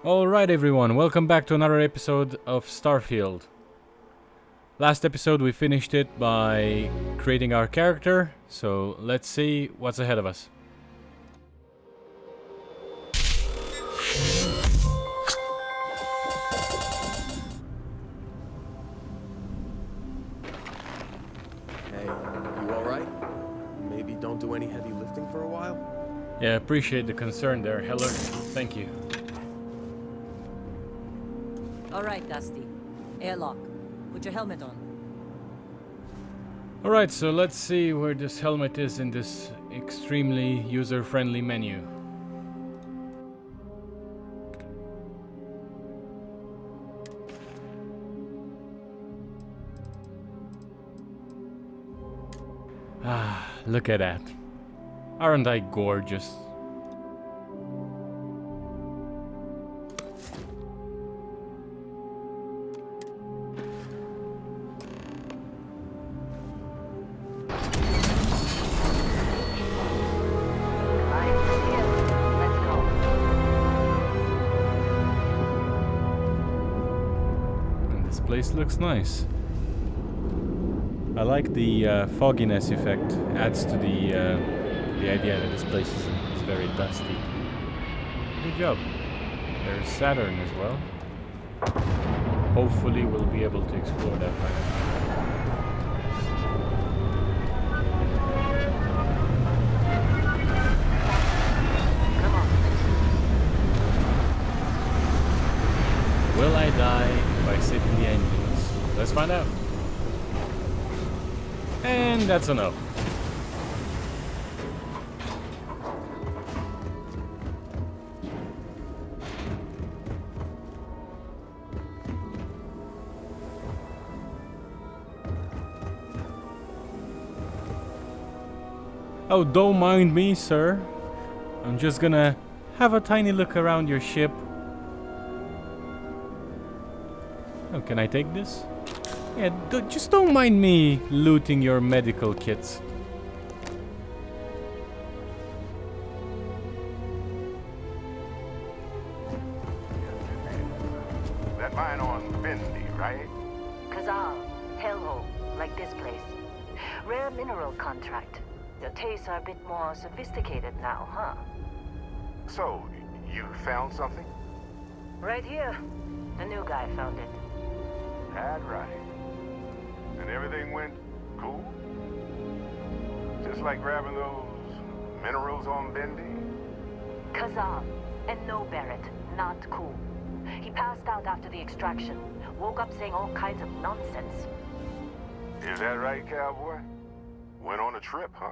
Alright everyone, welcome back to another episode of Starfield. Last episode we finished it by creating our character, so let's see what's ahead of us. Hey, you alright? Maybe don't do any heavy lifting for a while? Yeah, appreciate the concern there, Heller. Thank you. Alright, Dusty. Airlock. Put your helmet on. Alright, so let's see where this helmet is in this extremely user-friendly menu. Ah, look at that. Aren't I gorgeous? Place looks nice. I like the fogginess effect. Adds to the idea that this place is very dusty. Good job. There's Saturn as well. Hopefully we'll be able to explore that planet. Will I die if I sit in the engines? Let's find out. And that's a no. Oh, don't mind me, sir. I'm just gonna have a tiny look around your ship. Oh, can I take this? Yeah, just don't mind me looting your medical kits. That mine on Bendy, right? Kazal, hellhole, like this place. Rare mineral contract. Your tastes are a bit more sophisticated now, huh? So, you found something? Right here. A new guy found it. That's right. And everything went cool? Just like grabbing those minerals on Bendy? Kazal, and no Barrett, not cool. He passed out after the extraction. Woke up saying all kinds of nonsense. Is that right, cowboy? Went on a trip, huh?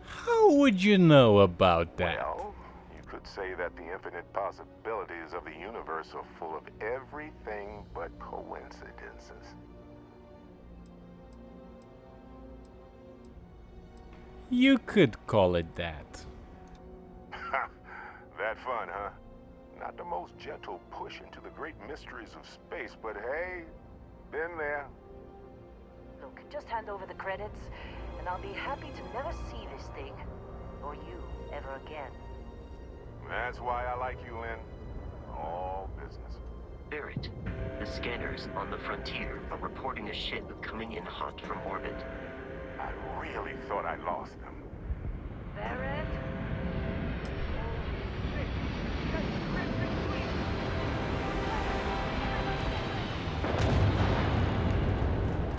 How would you know about that? Well, you could say that the infinite possibilities of the universe are full of everything but coincidences. You could call it that. That fun, huh? Not the most gentle push into the great mysteries of space, but hey, been there. Look, just hand over the credits, and I'll be happy to never see this thing, or you, ever again. That's why I like you, Lynn. All business. Barrett, the scanners on the frontier are reporting a ship coming in hot from orbit. I really thought I lost them. Barrett?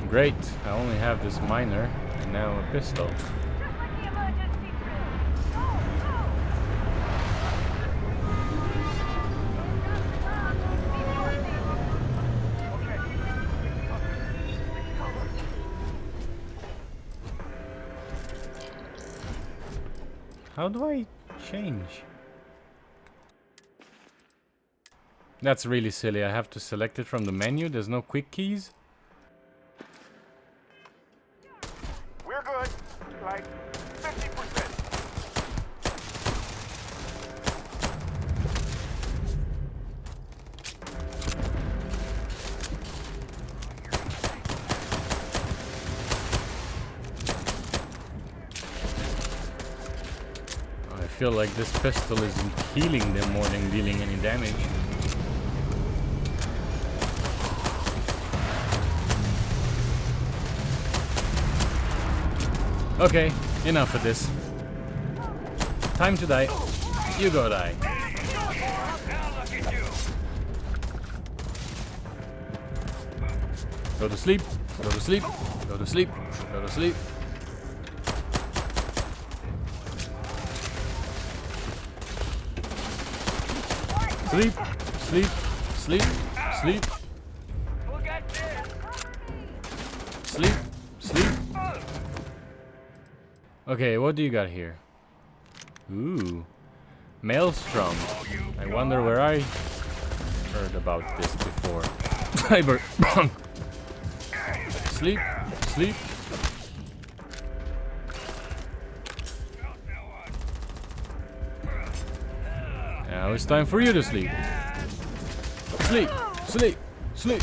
Great, I only have this miner and now a pistol. How do I change? That's really silly. I have to select it from the menu. There's no quick keys. We're good. Like 50%. feel like this pistol isn't healing them more than dealing any damage. Okay, enough of this. Time to die. You go die. Go to sleep. Go to sleep. Go to sleep. Go to sleep. Sleep. Sleep. Sleep. Sleep. Sleep. Sleep. Okay, what do you got here? Ooh. Maelstrom. I wonder where I heard about this before. Cyberpunk. Sleep. Sleep. Now it's time for you to sleep. Sleep. Sleep. Sleep.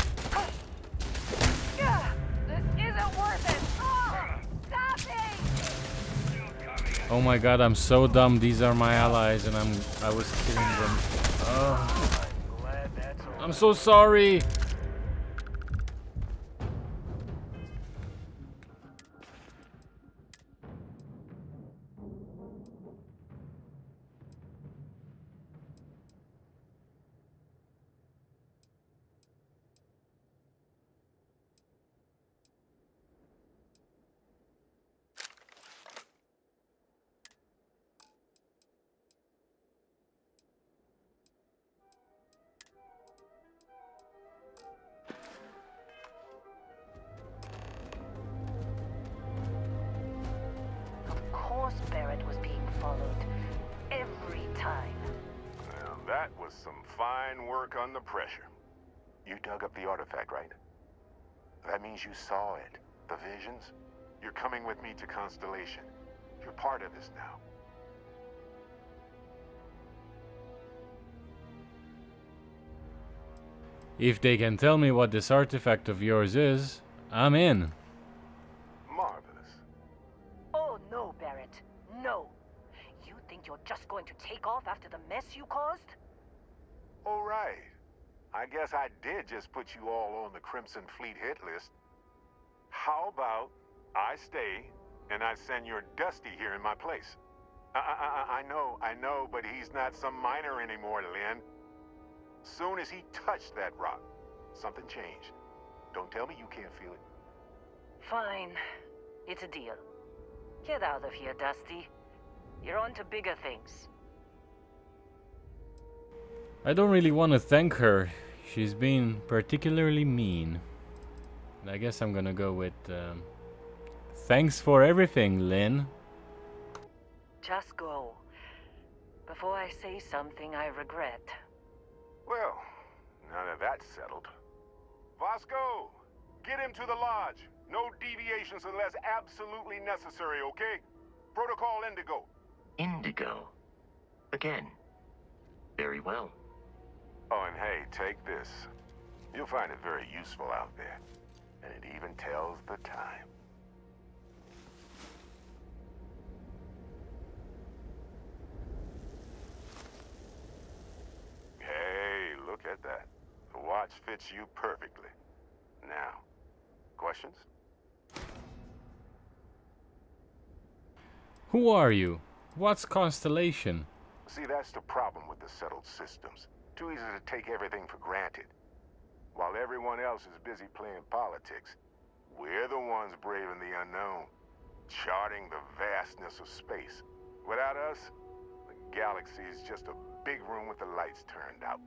Oh my god, I'm so dumb. These are my allies and I was killing them. Oh. I'm so sorry. Barrett was being followed every time. Well, that was some fine work under pressure. You dug up the artifact, right? That means you saw it. The visions? You're coming with me to Constellation. You're part of this now. If they can tell me what this artifact of yours is, I'm in. Marvelous. Oh no, Barrett. No. You think you're just going to take off after the mess you caused? All right. I guess I did just put you all on the Crimson Fleet hit list. How about I stay and I send your Dusty here in my place? I know, but he's not some miner anymore, Lynn. Soon as he touched that rock, something changed. Don't tell me you can't feel it. Fine. It's a deal. Get out of here, Dusty. You're on to bigger things. I don't really want to thank her. She's been particularly mean. And I guess I'm gonna go with thanks for everything, Lynn. Just go. Before I say something I regret. Well, now that that's settled. Vasco, get him to the lodge. No deviations unless absolutely necessary, okay? Protocol Indigo. Indigo. Again. Very well. Oh, and hey, take this. You'll find it very useful out there. And it even tells the time. Hey, look at that. The watch fits you perfectly. Now, questions? Who are you? What's Constellation? See, that's the problem with the settled systems. Too easy to take everything for granted. While everyone else is busy playing politics, we're the ones braving the unknown, charting the vastness of space. Without us, the galaxy is just a big room with the lights turned out.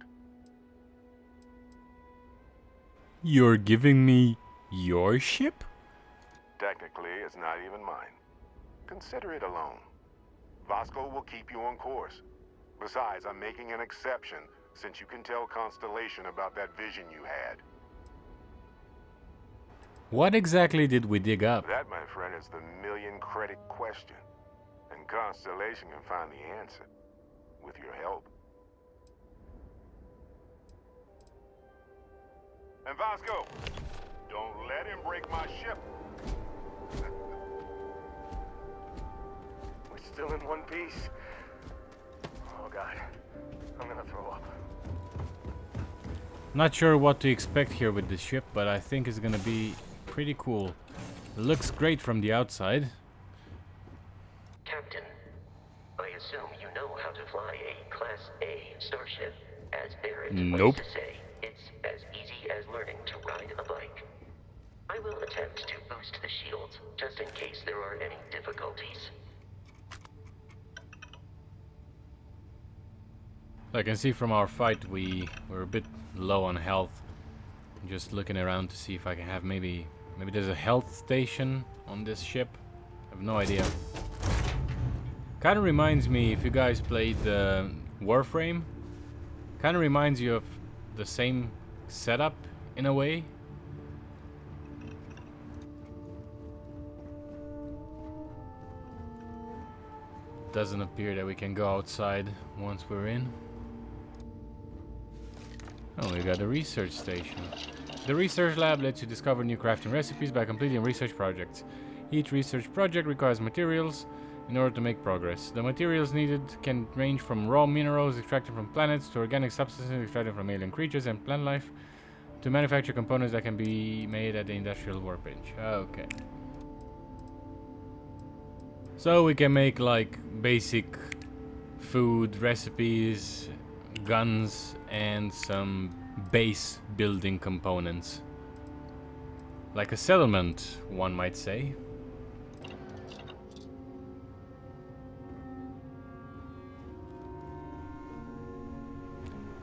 You're giving me your ship? Technically, it's not even mine. Consider it a loan. Vasco will keep you on course. Besides, I'm making an exception since you can tell Constellation about that vision you had. What exactly did we dig up? That, my friend, is the million-credit question. And Constellation can find the answer. With your help. And Vasco, don't let him break my ship. We're still in one piece. God. I'm gonna throw up. Not sure what to expect here with this ship, but I think it's gonna be pretty cool. It looks great from the outside. Captain, I assume you know how to fly a Class A starship. As Barrett Nope. likes to say, it's as easy as learning to ride a bike. I will attempt to boost the shields, just in case there are any difficulties. I can see from our fight we were a bit low on health. Just looking around to see if I can have maybe there's a health station on this ship. I have no idea. Kind of reminds me, if you guys played Warframe, kind of reminds you of the same setup in a way. Doesn't appear that we can go outside once we're in. Oh, we got a research station. The research lab lets you discover new crafting recipes by completing research projects. Each research project requires materials in order to make progress. The materials needed can range from raw minerals extracted from planets to organic substances extracted from alien creatures and plant life to manufacture components that can be made at the industrial workbench. Okay. So we can make like basic food recipes, guns, and some base building components. Like a settlement, one might say.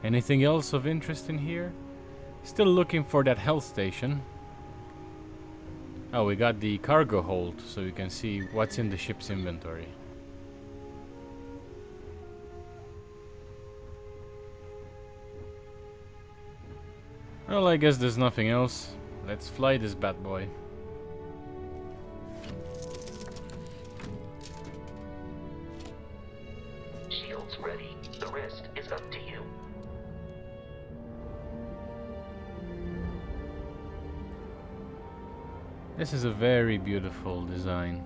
Anything else of interest in here? Still looking for that health station. Oh, we got the cargo hold, so you can see what's in the ship's inventory. Well, I guess there's nothing else. Let's fly this bad boy. Shields ready. The rest is up to you. This is a very beautiful design.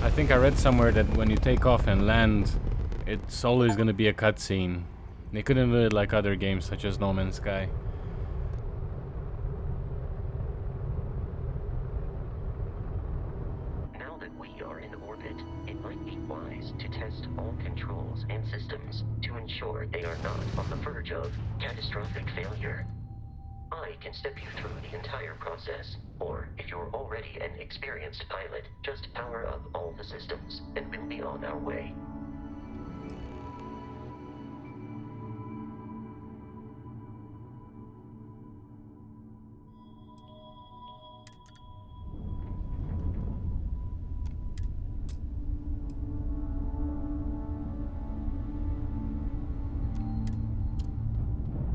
I think I read somewhere that when you take off and land, it's always going to be a cutscene. They couldn't do it like other games such as No Man's Sky. Now that we are in orbit, it might be wise to test all controls and systems to ensure they are not on the verge of catastrophic failure. I can step you through the entire process, or if you're already an experienced pilot, just power up all the systems, and we'll be on our way.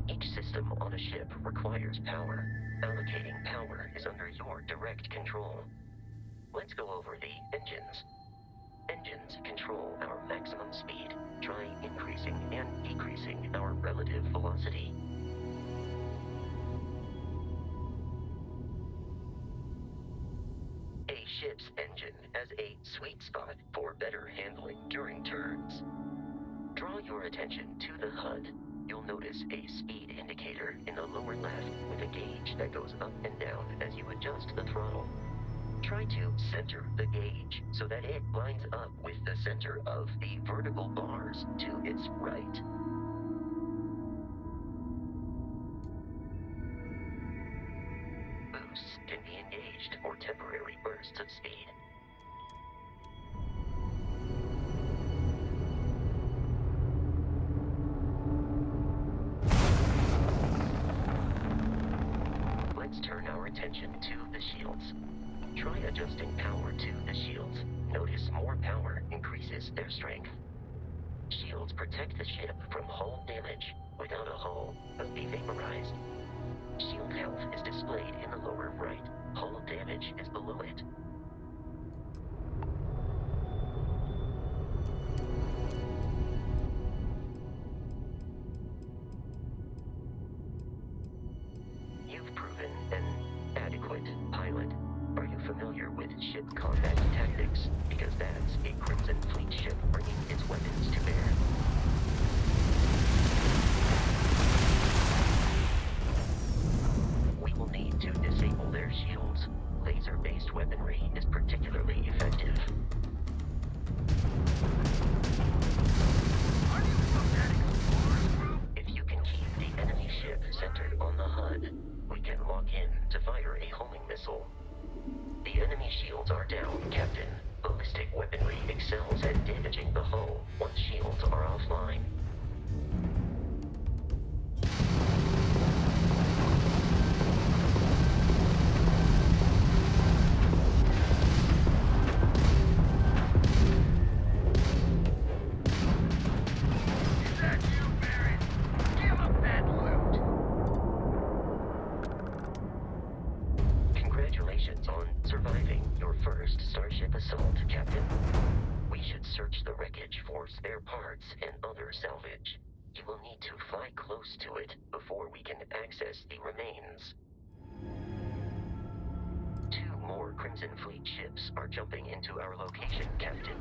Each system on a ship requires power. Allocating power is under your direct control. Let's go over the engines. Engines control our maximum speed. Try increasing and decreasing our relative velocity. A ship's engine has a sweet spot for better handling during turns. Draw your attention to the HUD. You'll notice a speed indicator in the lower left with a gauge that goes up and down as you adjust the throttle. Try to center the gauge so that it lines up with the center of the vertical bars to its right. Boosts can be engaged for temporary bursts of speed. Let's turn our attention to the shields. Try adjusting power to the shields. Notice more power increases their strength. Shields protect the ship from hull damage. Without a hull, but be vaporized. Shield health is displayed in the lower right. Hull damage is below it. search the wreckage for spare parts and other salvage. You will need to fly close to it before we can access the remains. 2 more Crimson Fleet ships are jumping into our location, Captain.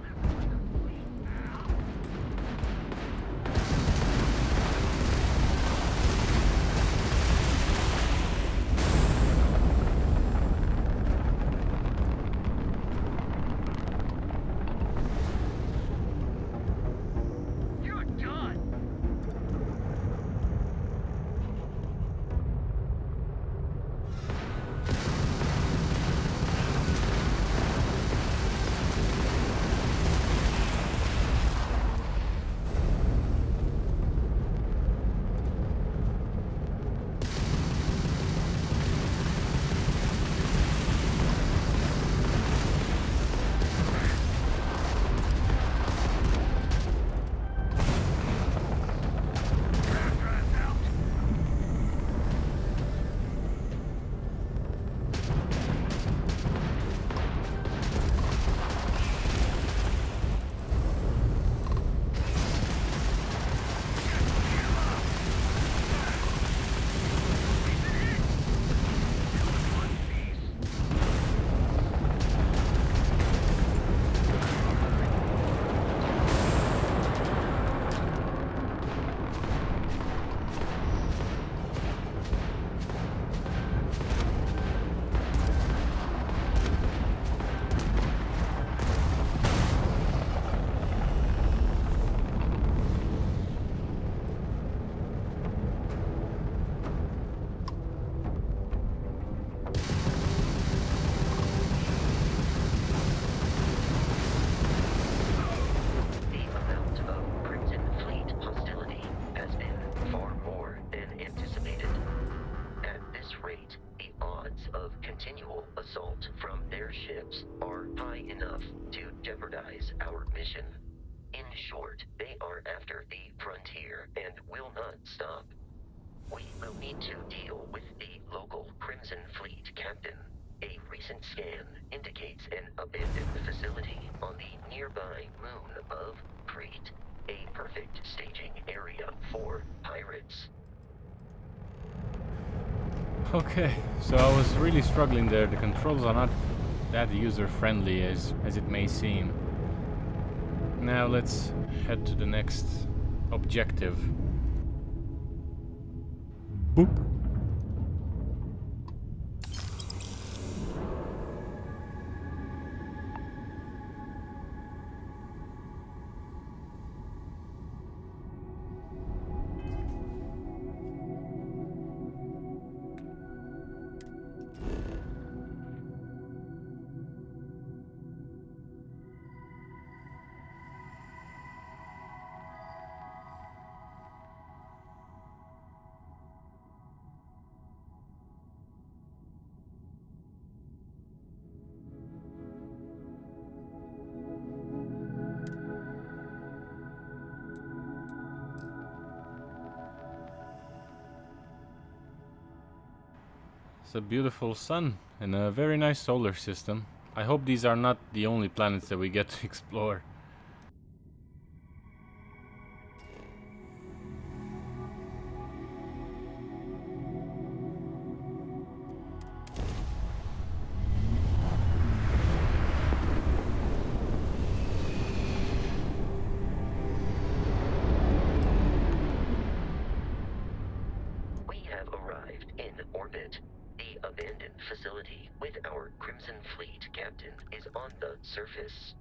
Scan indicates an abandoned facility on the nearby moon of Crete, a perfect staging area for pirates. Okay, so I was really struggling there. The controls are not that user-friendly as it may seem. Now let's head to the next objective. Boop. It's a beautiful sun and a very nice solar system. I hope these are not the only planets that we get to explore. Facility with our Crimson Fleet captain is on the surface.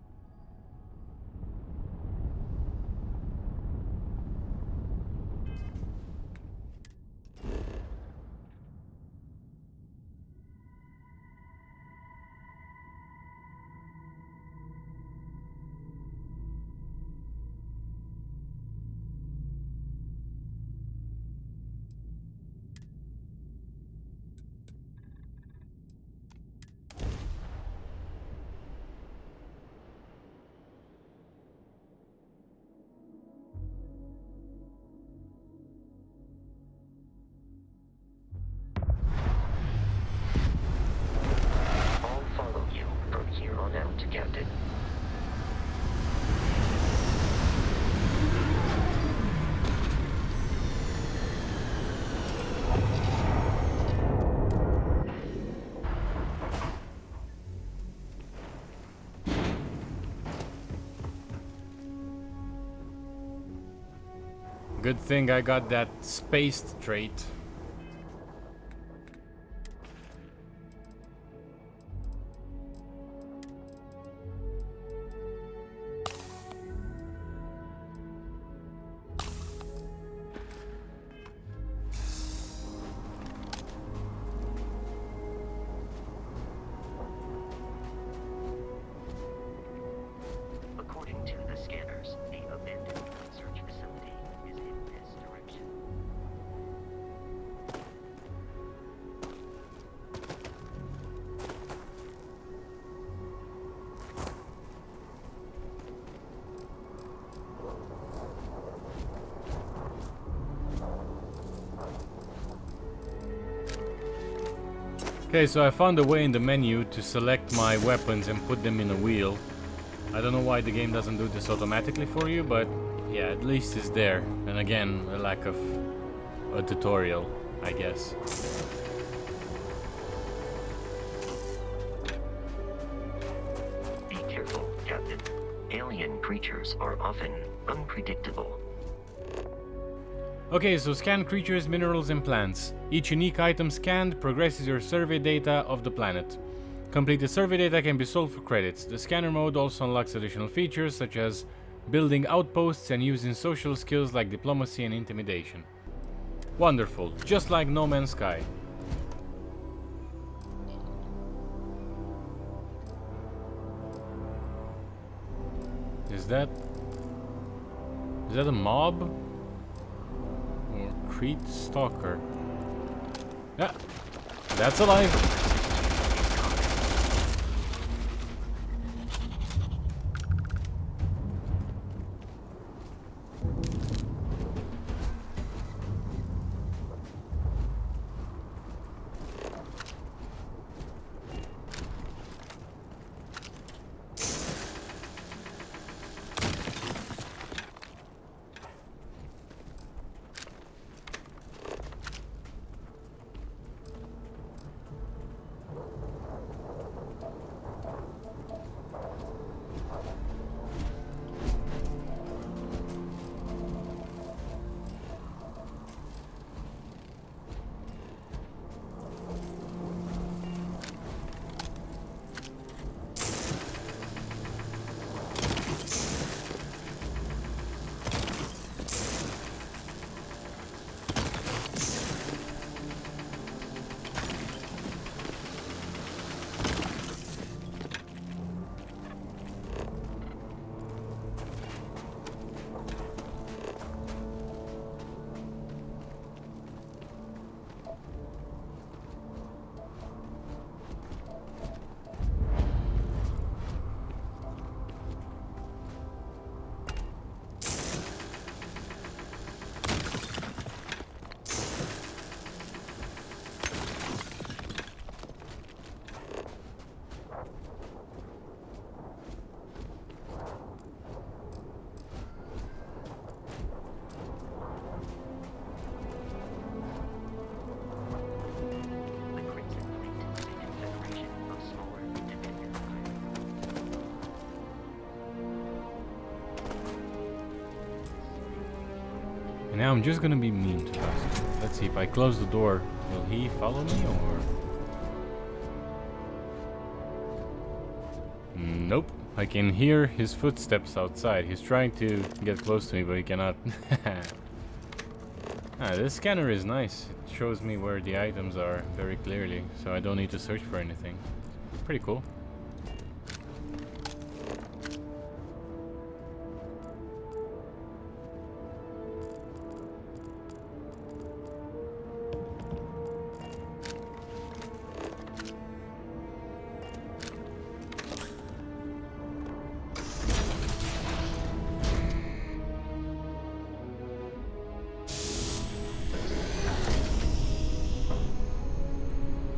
Good thing I got that spaced trait. According to the scanners, the abandoned research facility is in this direction. Okay, so I found a way in the menu to select my weapons and put them in a wheel. I don't know why the game doesn't do this automatically for you, but yeah, at least it's there. And again, a lack of a tutorial, I guess. Be careful, Captain. Alien creatures are often unpredictable. Okay, so scan creatures, minerals and plants. Each unique item scanned progresses your survey data of the planet. Completed survey data can be sold for credits. The scanner mode also unlocks additional features such as building outposts and using social skills like diplomacy and intimidation. Wonderful, just like No Man's Sky. Is that a mob? Or Crete Stalker? Yeah, that's alive. The Crimson Fleet is a confederation of smaller independent islands. And now I'm just gonna be mean to us. Let's see, if I close the door, will he follow me or? Nope. I can hear his footsteps outside. He's trying to get close to me, but he cannot. This scanner is nice. It shows me where the items are very clearly, so I don't need to search for anything. Pretty cool.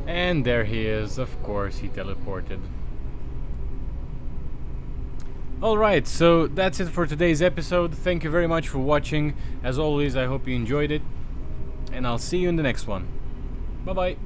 And there he is, of course, he teleported. Alright, so that's it for today's episode. Thank you very much for watching. As always, I hope you enjoyed it. And I'll see you in the next one. Bye bye.